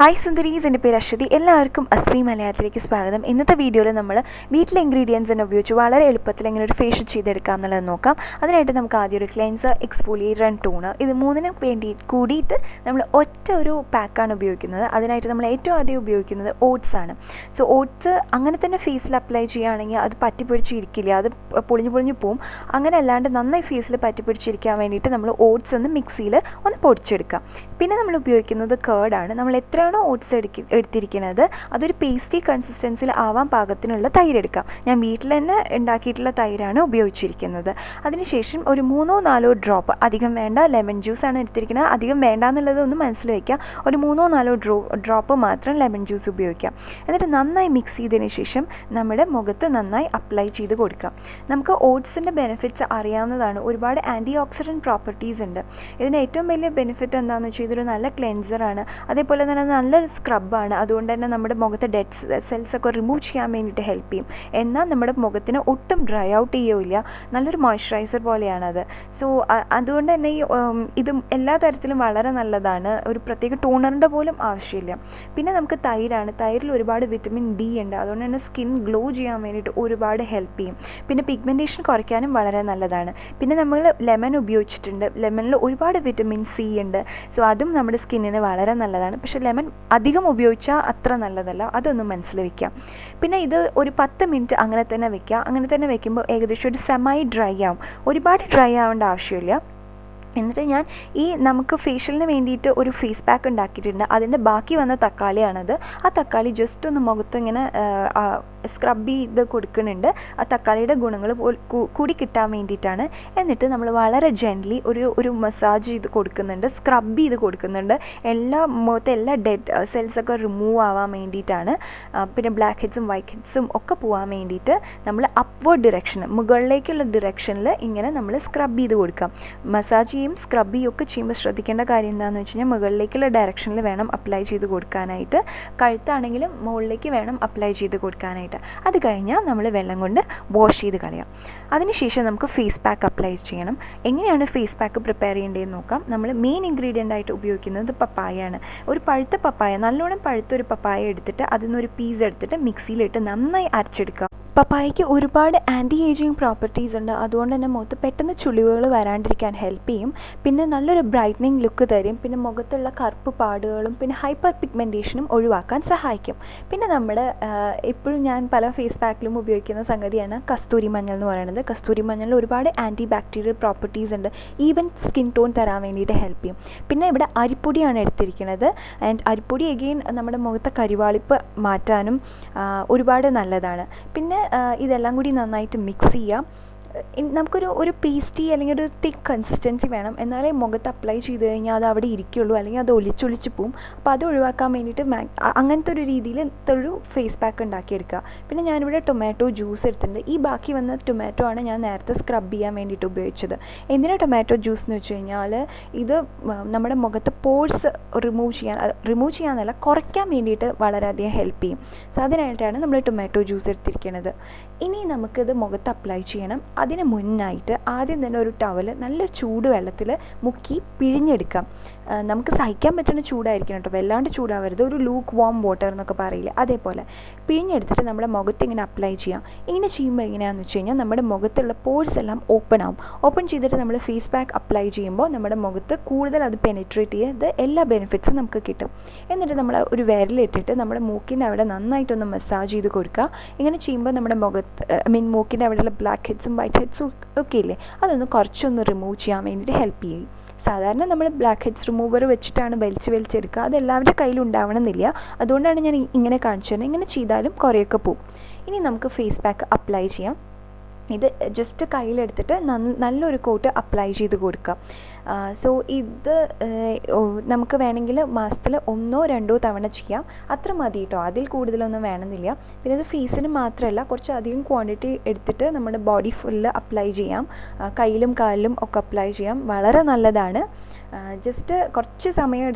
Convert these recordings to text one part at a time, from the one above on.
Hi സുന്ദരീസ്, എൻ്റെ പേര് അശ്വതി. എല്ലാവർക്കും അസ്വി മലയാളത്തിലേക്ക് സ്വാഗതം. ഇന്നത്തെ വീഡിയോയിൽ നമ്മൾ വീട്ടിലെ ഇൻഗ്രീഡിയൻസ് തന്നെ ഉപയോഗിച്ച് വളരെ എളുപ്പത്തിൽ എങ്ങനെ ഒരു ഫേഷ്യൽ ചെയ്തെടുക്കാം എന്നുള്ളത് നോക്കാം. അതിനായിട്ട് നമുക്ക് ആദ്യം ഒരു ക്ലെൻസർ, എക്സ്ഫോളിയേറ്റർ ആൻഡ് ടോണർ, ഇത് മൂന്നിനും വേണ്ടി കൂടിയിട്ട് നമ്മൾ ഒറ്റ ഒരു പാക്കാണ് ഉപയോഗിക്കുന്നത്. അതിനായിട്ട് നമ്മൾ ഏറ്റവും ആദ്യം ഉപയോഗിക്കുന്നത് ഓട്സ് ആണ്. സോ ഓട്സ് അങ്ങനെ തന്നെ ഫേസിൽ അപ്ലൈ ചെയ്യുകയാണെങ്കിൽ അത് പറ്റിപ്പിടിച്ചിരിക്കില്ല, അത് പൊളിഞ്ഞു പോവും. അങ്ങനെ അല്ലാണ്ട് നന്നായി ഫേസിൽ പറ്റിപ്പിടിച്ചിരിക്കാൻ വേണ്ടിയിട്ട് നമ്മൾ ഓട്സ് ഒന്ന് മിക്സിയിൽ ഒന്ന് പൊടിച്ചെടുക്കാം. പിന്നെ നമ്മൾ ഉപയോഗിക്കുന്നത് കേർഡാണ്. നമ്മൾ എത്രയാണോ ഓട്സ് എടുത്തിരിക്കുന്നത് അതൊരു പേസ്റ്റി കൺസിസ്റ്റൻസിയിൽ ആവാൻ പാകത്തിനുള്ള തൈര് എടുക്കാം. ഞാൻ വീട്ടിൽ തന്നെ ഉണ്ടാക്കിയിട്ടുള്ള തൈരാണ് ഉപയോഗിച്ചിരിക്കുന്നത്. അതിനുശേഷം ഒരു 3-4 ഡ്രോപ്പ്, അധികം വേണ്ട, ലെമൺ ജ്യൂസാണ് എടുത്തിരിക്കുന്നത്. അധികം വേണ്ട എന്നുള്ളത് ഒന്ന് മനസ്സിൽ വയ്ക്കുക. ഒരു 3-4 ഡ്രോപ്പ് മാത്രം ലെമൺ ജ്യൂസ് ഉപയോഗിക്കാം. എന്നിട്ട് നന്നായി മിക്സ് ചെയ്തതിന് ശേഷം നമ്മുടെ മുഖത്ത് നന്നായി അപ്ലൈ ചെയ്ത് കൊടുക്കാം. നമുക്ക് ഓട്സിൻ്റെ ബെനിഫിറ്റ്സ് അറിയാവുന്നതാണ്. ഒരുപാട് ആൻറ്റി ഓക്സിഡൻറ്റ് പ്രോപ്പർട്ടീസ് ഉണ്ട്. ഇതിന് ഏറ്റവും വലിയ ബെനിഫിറ്റ് എന്താണെന്ന് വെച്ചാൽ ഇതൊരു നല്ല ക്ലെൻസറാണ്. അതേപോലെ തന്നെ നല്ലൊരു സ്ക്രബാണ്. അതുകൊണ്ട് തന്നെ നമ്മുടെ മുഖത്തെ ഡെഡ് സെൽസൊക്കെ റിമൂവ് ചെയ്യാൻ വേണ്ടിയിട്ട് ഹെൽപ്പ് ചെയ്യും. എന്നാൽ നമ്മുടെ മുഖത്തിന് ഒട്ടും ഡ്രൈ ഔട്ട് ചെയ്യുകയില്ല. നല്ലൊരു മോയ്സ്ചറൈസർ പോലെയാണത്. സോ അതുകൊണ്ട് തന്നെ ഇത് എല്ലാ തരത്തിലും വളരെ നല്ലതാണ്. ഒരു പ്രത്യേക ടോണറിൻ്റെ പോലും ആവശ്യമില്ല. പിന്നെ നമുക്ക് തൈരാണ്. തൈരിൽ ഒരുപാട് വിറ്റമിൻ ഡി ഉണ്ട്. അതുകൊണ്ട് തന്നെ സ്കിൻ ഗ്ലോ ചെയ്യാൻ വേണ്ടിയിട്ട് ഒരുപാട് ഹെൽപ്പ് ചെയ്യും. പിന്നെ പിഗ്മെൻറ്റേഷൻ കുറയ്ക്കാനും വളരെ നല്ലതാണ്. പിന്നെ നമ്മൾ ലെമൺ ഉപയോഗിച്ചിട്ടുണ്ട്. ലെമണിൽ ഒരുപാട് വിറ്റമിൻ സി ഉണ്ട്. സോ അതും നമ്മുടെ സ്കിന്നിന് വളരെ നല്ലതാണ്. പക്ഷേ ലെമൺ അധികം ഉപയോഗിച്ചാൽ അത്ര നല്ലതല്ല, അതൊന്ന് മനസ്സിൽ വയ്ക്കാം. പിന്നെ ഇത് ഒരു 10 മിനിറ്റ് അങ്ങനെ തന്നെ വയ്ക്കുക. അങ്ങനെ തന്നെ വയ്ക്കുമ്പോൾ ഏകദേശം ഒരു സെമൈ ഡ്രൈ ആവും. ഒരുപാട് ഡ്രൈ ആവേണ്ട ആവശ്യമില്ല. എന്നിട്ട് ഞാൻ നമുക്ക് ഫേഷ്യലിന് വേണ്ടിയിട്ട് ഒരു ഫേസ് പാക്ക് ഉണ്ടാക്കിയിട്ടുണ്ട്. അതിൻ്റെ ബാക്കി വന്ന തക്കാളിയാണത്. ആ തക്കാളി ജസ്റ്റ് ഒന്ന് മുഖത്ത് ഇങ്ങനെ സ്ക്രബ് ചെയ്ത് കൊടുക്കുന്നുണ്ട്. ആ തക്കാളിയുടെ ഗുണങ്ങൾ കൂടി കിട്ടാൻ വേണ്ടിയിട്ടാണ്. എന്നിട്ട് നമ്മൾ വളരെ ജെൻ്റ്ലി ഒരു മസാജ് ചെയ്ത് കൊടുക്കുന്നുണ്ട്, സ്ക്രബ് ചെയ്ത് കൊടുക്കുന്നുണ്ട്. മുഖത്തെ എല്ലാ ഡെഡ് സെൽസൊക്കെ റിമൂവ് ആവാൻ വേണ്ടിയിട്ടാണ്. പിന്നെ ബ്ലാക്ക് ഹെഡ്സും വൈറ്റ് ഹെഡ്സും ഒക്കെ പോകാൻ വേണ്ടിയിട്ട് നമ്മൾ അപ്വേർഡ് ഡിറക്ഷന്, മുകളിലേക്കുള്ള ഡിറക്ഷനിൽ ഇങ്ങനെ നമ്മൾ സ്ക്രബ് ചെയ്ത് കൊടുക്കാം. മസാജ് സ്ക്രബ് ചെയ്യുകയൊക്കെ ചെയ്യുമ്പോൾ ശ്രദ്ധിക്കേണ്ട കാര്യം എന്താണെന്ന് വെച്ച് കഴിഞ്ഞാൽ മുകളിലേക്കുള്ള ഡയറക്ഷനിൽ വേണം അപ്ലൈ ചെയ്ത് കൊടുക്കാനായിട്ട്. കഴുത്താണെങ്കിലും മുകളിലേക്ക് വേണം അപ്ലൈ ചെയ്ത് കൊടുക്കാനായിട്ട്. അത് കഴിഞ്ഞാൽ നമ്മൾ വെള്ളം കൊണ്ട് വാഷ് ചെയ്ത് കളയാം. അതിനുശേഷം നമുക്ക് ഫേസ് പാക്ക് അപ്ലൈ ചെയ്യണം. എങ്ങനെയാണ് ഫേസ് പാക്ക് പ്രിപ്പയർ ചെയ്യേണ്ടതെന്ന് നോക്കാം. നമ്മൾ മെയിൻ ഇൻഗ്രീഡിയൻ്റ് ആയിട്ട് ഉപയോഗിക്കുന്നത് പപ്പായയാണ്. ഒരു പഴുത്ത പപ്പായ, നല്ലോണം പഴുത്തൊരു പപ്പായ എടുത്തിട്ട് അതിൽ നിന്നൊരു പീസ് എടുത്തിട്ട് മിക്സിയിലിട്ട് നന്നായി അരച്ചെടുക്കുക. പപ്പായയ്ക്ക് ഒരുപാട് ആൻറ്റി ഏജിങ് പ്രോപ്പർട്ടീസ് ഉണ്ട്. അതുകൊണ്ട് തന്നെ മുഖത്ത് പെട്ടെന്ന് ചുളിവുകൾ വരാണ്ടിരിക്കാൻ ഹെൽപ്പ് ചെയ്യും. പിന്നെ നല്ലൊരു ബ്രൈറ്റനിങ് ലുക്ക് തരും. പിന്നെ മുഖത്തുള്ള കറുപ്പ് പാടുകളും പിന്നെ ഹൈപ്പർ പിഗ്മെൻറ്റേഷനും ഒഴിവാക്കാൻ സഹായിക്കും. പിന്നെ നമ്മുടെ എപ്പോഴും ഞാൻ പല ഫേസ് പാക്കിലും ഉപയോഗിക്കുന്ന സംഗതിയാണ് കസ്തൂരി മഞ്ഞൾ എന്ന് പറയുന്നത്. കസ്തൂരി മഞ്ഞളിൽ ഒരുപാട് ആൻറ്റി ബാക്ടീരിയൽ പ്രോപ്പർട്ടീസ് ഉണ്ട്. ഈവൻ സ്കിൻ ടോൺ തരാൻ വേണ്ടിയിട്ട് ഹെൽപ്പ് ചെയ്യും. പിന്നെ ഇവിടെ അരിപ്പൊടിയാണ് എടുത്തിരിക്കുന്നത്. ആൻഡ് അരിപ്പൊടി എഗെയിൻ നമ്മുടെ മുഖത്തെ കരിവാളിപ്പ് മാറ്റാനും ഒരുപാട് നല്ലതാണ്. പിന്നെ ഇതെല്ലാം കൂടി നന്നായിട്ട് മിക്സ് ചെയ്യാം. നമുക്കൊരു പേസ്റ്റി അല്ലെങ്കിൽ ഒരു തിക്ക് കൺസിസ്റ്റൻസി വേണം. എന്നാലേ മുഖത്ത് അപ്ലൈ ചെയ്ത് കഴിഞ്ഞാൽ അത് അവിടെ ഇരിക്കുള്ളൂ, അല്ലെങ്കിൽ അത് ഒലിച്ചൊലിച്ച് പോവും. അപ്പോൾ അത് ഒഴിവാക്കാൻ വേണ്ടിയിട്ട് അങ്ങനത്തെ ഒരു രീതിയിൽ ഒരു ഫേസ് പാക്ക് ഉണ്ടാക്കിയെടുക്കുക. പിന്നെ ഞാനിവിടെ ടൊമാറ്റോ ജ്യൂസ് എടുത്തിട്ടുണ്ട്. ഈ ബാക്കി വന്ന ടൊമാറ്റോ ആണ് ഞാൻ നേരത്തെ സ്ക്രബ് ചെയ്യാൻ വേണ്ടിയിട്ട് ഉപയോഗിച്ചത്. എന്തിനാണ് ടൊമാറ്റോ ജ്യൂസ് എന്ന് വെച്ച് കഴിഞ്ഞാൽ ഇത് നമ്മുടെ മുഖത്ത് പോഴ്സ് റിമൂവ് ചെയ്യാനല്ല, കുറയ്ക്കാൻ വേണ്ടിയിട്ട് വളരെയധികം ഹെൽപ്പ് ചെയ്യും. സോ അതിനായിട്ടാണ് നമ്മൾ ടൊമാറ്റോ ജ്യൂസ് എടുത്തിരിക്കുന്നത്. ഇനി നമുക്കിത് മുഖത്ത് അപ്ലൈ ചെയ്യണം. അതിന് മുന്നായിട്ട് ആദ്യം തന്നെ ഒരു ടവൽ നല്ലൊരു ചൂട് വെള്ളത്തിൽ മുക്കി പിഴിഞ്ഞെടുക്കാം. നമുക്ക് സഹിക്കാൻ പറ്റുന്ന ചൂടായിരിക്കണം കേട്ടോ, വല്ലാണ്ട് ചൂടാവരുത്. ഒരു ലൂക്ക് വാം വാട്ടർ എന്നൊക്കെ പറയില്ലേ, അതേപോലെ പിഴിഞ്ഞെടുത്തിട്ട് നമ്മുടെ മുഖത്ത് ഇങ്ങനെ അപ്ലൈ ചെയ്യാം. ഇങ്ങനെ ചെയ്യുമ്പോൾ എങ്ങനെയാണെന്ന് വെച്ച് കഴിഞ്ഞാൽ നമ്മുടെ മുഖത്തുള്ള പോഴ്സ് എല്ലാം ഓപ്പൺ ആവും. ഓപ്പൺ ചെയ്തിട്ട് നമ്മൾ ഫേസ് പാക്ക് അപ്ലൈ ചെയ്യുമ്പോൾ നമ്മുടെ മുഖത്ത് കൂടുതൽ അത് പെനിട്രേറ്റ് ചെയ്ത് എല്ലാ ബെനിഫിറ്റ്സും നമുക്ക് കിട്ടും. എന്നിട്ട് നമ്മൾ ഒരു വിരലിട്ടിട്ട് നമ്മുടെ മൂക്കിൻ്റെ അവിടെ നന്നായിട്ടൊന്ന് മസാജ് ചെയ്ത് കൊടുക്കുക. ഇങ്ങനെ ചെയ്യുമ്പോൾ നമ്മുടെ മൂക്കിൻ്റെ അവിടെയുള്ള ബ്ലാക്ക് ഹെഡ്സും വൈറ്റ് ഹെഡ്സും ഒക്കെ ഇല്ലേ, അതൊന്ന് കുറച്ചൊന്ന് റിമൂവ് ചെയ്യാൻ വേണ്ടിയിട്ട് ഹെൽപ്പ് ചെയ്യും. സാധാരണ നമ്മൾ ബ്ലാക്ക് ഹെഡ്സ് റിമൂവർ വെച്ചിട്ടാണ് വലിച്ചെടുക്കുക. അത് എല്ലാവരുടെ കയ്യിലും ഉണ്ടാവണമെന്നില്ല. അതുകൊണ്ടാണ് ഞാൻ ഇങ്ങനെ കാണിച്ചു തരുന്നത്. ഇങ്ങനെ ചെയ്താലും കുറേയൊക്കെ പോവും. ഇനി നമുക്ക് ഫേസ് പാക്ക് അപ്ലൈ ചെയ്യാം. ഇത് ജസ്റ്റ് കയ്യിലെടുത്തിട്ട് നല്ലൊരു കോട്ട് അപ്ലൈ ചെയ്ത് കൊടുക്കാം. സോ ഇത് നമുക്ക് വേണമെങ്കിൽ മാസത്തിൽ 1-2 തവണ ചെയ്യാം. അത്ര മതി കേട്ടോ, അതിൽ കൂടുതലൊന്നും വേണമെന്നില്ല. പിന്നെ ഇത് ഫേസിന് മാത്രമല്ല, കുറച്ച് അധികം ക്വാണ്ടിറ്റി എടുത്തിട്ട് നമ്മുടെ ബോഡി ഫുള്ള് അപ്ലൈ ചെയ്യാം. കയ്യിലും കാലിലും ഒക്കെ അപ്ലൈ ചെയ്യാം. വളരെ നല്ലതാണ്. ജസ്റ്റ് കുറച്ച് സമയം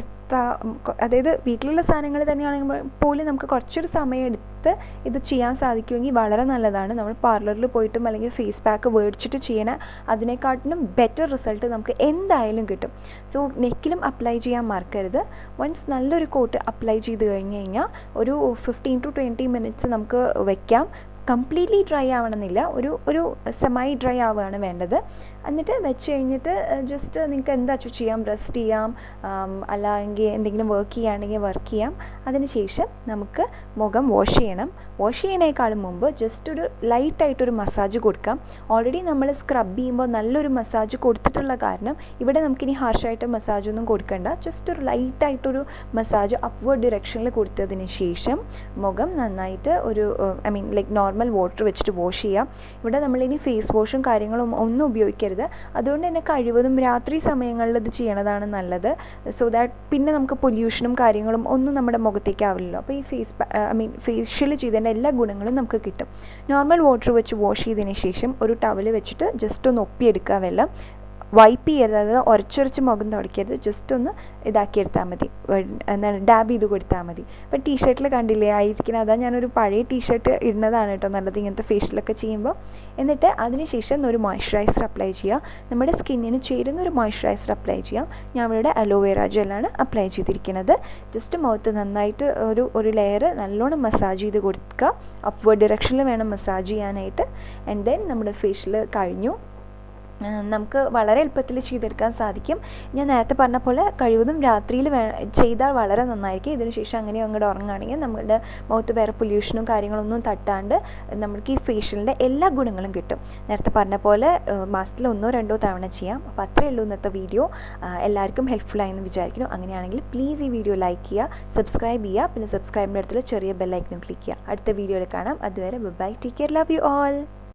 അതായത് വീട്ടിലുള്ള സാധനങ്ങൾ തന്നെയാണെങ്കിൽ പോലും നമുക്ക് കുറച്ചൊരു സമയം എടുത്ത് ഇത് ചെയ്യാൻ സാധിക്കുമെങ്കിൽ വളരെ നല്ലതാണ്. നമ്മൾ പാർലറിൽ പോയിട്ടും അല്ലെങ്കിൽ ഫേസ് പാക്ക് മേടിച്ചിട്ട് ചെയ്യണ അതിനെക്കാട്ടിലും ബെറ്റർ റിസൾട്ട് നമുക്ക് എന്തായാലും കിട്ടും. സോ നെക്കിലും അപ്ലൈ ചെയ്യാൻ മറക്കരുത്. വൺസ് നല്ലൊരു കോട്ട് അപ്ലൈ ചെയ്ത് കഴിഞ്ഞ് കഴിഞ്ഞാൽ ഒരു 15 to 20 മിനിറ്റ്സ് നമുക്ക് വയ്ക്കാം. കംപ്ലീറ്റ്ലി ഡ്രൈ ആവണമെന്നില്ല, ഒരു സെമൈ ഡ്രൈ ആവുകയാണ് വേണ്ടത്. എന്നിട്ട് വെച്ച് കഴിഞ്ഞിട്ട് ജസ്റ്റ് നിങ്ങൾക്ക് എന്താ ചെയ്യാം, റെസ്റ്റ് ചെയ്യാം, അല്ലെങ്കിൽ എന്തെങ്കിലും വർക്ക് ചെയ്യുകയാണെങ്കിൽ വർക്ക് ചെയ്യാം. അതിനുശേഷം നമുക്ക് മുഖം വാഷ് ചെയ്യണം. വാഷ് ചെയ്യണേക്കാളും മുമ്പ് ജസ്റ്റ് ഒരു ലൈറ്റായിട്ടൊരു മസാജ് കൊടുക്കാം. ഓൾറെഡി നമ്മൾ സ്ക്രബ് ചെയ്യുമ്പോൾ നല്ലൊരു മസാജ് കൊടുത്തിട്ടുള്ള കാരണം ഇവിടെ നമുക്കിനി ഹാർഷായിട്ട് മസാജൊന്നും കൊടുക്കണ്ട. ജസ്റ്റ് ഒരു ലൈറ്റായിട്ടൊരു മസാജ് അപ്വേർഡ് ഡിറക്ഷനിൽ കൊടുത്തതിന് ശേഷം മുഖം നന്നായിട്ട് ലൈക്ക് നോർമൽ വാട്ടർ വെച്ചിട്ട് വാഷ് ചെയ്യാം. ഇവിടെ നമ്മളിനി ഫേസ് വാഷും കാര്യങ്ങളും ഒന്നും ഉപയോഗിക്കരുത്. അതുകൊണ്ട് തന്നെ കഴിവതും രാത്രി സമയങ്ങളിൽ ഇത് ചെയ്യണതാണ് നല്ലത്. സോ ദാറ്റ് പിന്നെ നമുക്ക് പൊല്യൂഷനും കാര്യങ്ങളും ഒന്നും നമ്മുടെ മുഖത്തേക്ക് ആവില്ലല്ലോ. അപ്പോൾ ഈ ഫേഷ്യൽ ചെയ്തതിൻ്റെ എല്ലാ ഗുണങ്ങളും നമുക്ക് കിട്ടും. നോർമൽ വാട്ടർ വെച്ച് വാഷ് ചെയ്തതിന് ശേഷം ഒരു ടവൽ വെച്ചിട്ട് ജസ്റ്റ് ഒന്ന് ഒപ്പിയെടുക്കുക വെള്ളം. വൈപ്പ് ചെയ്യരുത്, അതായത് ഉരച്ചുരച്ച് മുഖം തുടയ്ക്കരുത്. ജസ്റ്റ് ഒന്ന് ഇതാക്കിയെടുത്താൽ മതി, ഡാബ് ചെയ്ത് കൊടുത്താൽ മതി. ഇപ്പോൾ ടീഷർട്ടിൽ കണ്ടില്ലേ ആയിരിക്കണം, അതാ ഞാനൊരു പഴയ ടീഷർട്ട് ഇടുന്നതാണ് കേട്ടോ നല്ലത് ഇങ്ങനത്തെ ഫേഷ്യലൊക്കെ ചെയ്യുമ്പോൾ. എന്നിട്ട് അതിനുശേഷം ഒരു മോയ്സ്ചറൈസർ അപ്ലൈ ചെയ്യുക. നമ്മുടെ സ്കിന്നിന് ചേരുന്ന ഒരു മോയ്സ്ചറൈസർ അപ്ലൈ ചെയ്യാം. ഞാൻ ഇവിടെ അലോവേറ ജെല്ലാണ് അപ്ലൈ ചെയ്തിരിക്കുന്നത്. ജസ്റ്റ് മുഖത്ത് നന്നായിട്ട് ഒരു ലെയർ നല്ലോണം മസാജ് ചെയ്ത് കൊടുക്കുക. അപ്വേർഡ് ഡിറക്ഷനിൽ വേണം മസാജ് ചെയ്യാനായിട്ട്. ആൻഡ് ദെൻ നമ്മുടെ ഫേഷ്യൽ കഴിഞ്ഞു. നമുക്ക് വളരെ എളുപ്പത്തിൽ ചെയ്തെടുക്കാൻ സാധിക്കും. ഞാൻ നേരത്തെ പറഞ്ഞ പോലെ കഴിവതും രാത്രിയിൽ ചെയ്താൽ വളരെ നന്നായിരിക്കും. ഇതിനുശേഷം അങ്ങനെ അങ്ങോട്ട് ഉറങ്ങുകയാണെങ്കിൽ നമ്മുടെ മുഖത്ത് വേറെ പൊല്യൂഷനും കാര്യങ്ങളൊന്നും തട്ടാണ്ട് നമുക്ക് ഈ ഫേഷ്യലിൻ്റെ എല്ലാ ഗുണങ്ങളും കിട്ടും. നേരത്തെ പറഞ്ഞ പോലെ മാസത്തിൽ 1-2 തവണ ചെയ്യാം. അപ്പോൾ അത്രയേ ഉള്ളൂ ഇന്നത്തെ വീഡിയോ. എല്ലാവർക്കും ഹെൽപ്ഫുൾ ആയെന്ന് വിചാരിക്കുന്നു. അങ്ങനെയാണെങ്കിൽ പ്ലീസ് ഈ വീഡിയോ ലൈക്ക് ചെയ്യുക, സബ്സ്ക്രൈബ് ചെയ്യുക, പിന്നെ സബ്സ്ക്രൈബിൻ്റെ അടുത്തുള്ള ചെറിയ ബെല്ലൈക്കനും ക്ലിക്ക് ചെയ്യുക. അടുത്ത വീഡിയോയിൽ കാണാം. അതുവരെ bye, take care, love you all.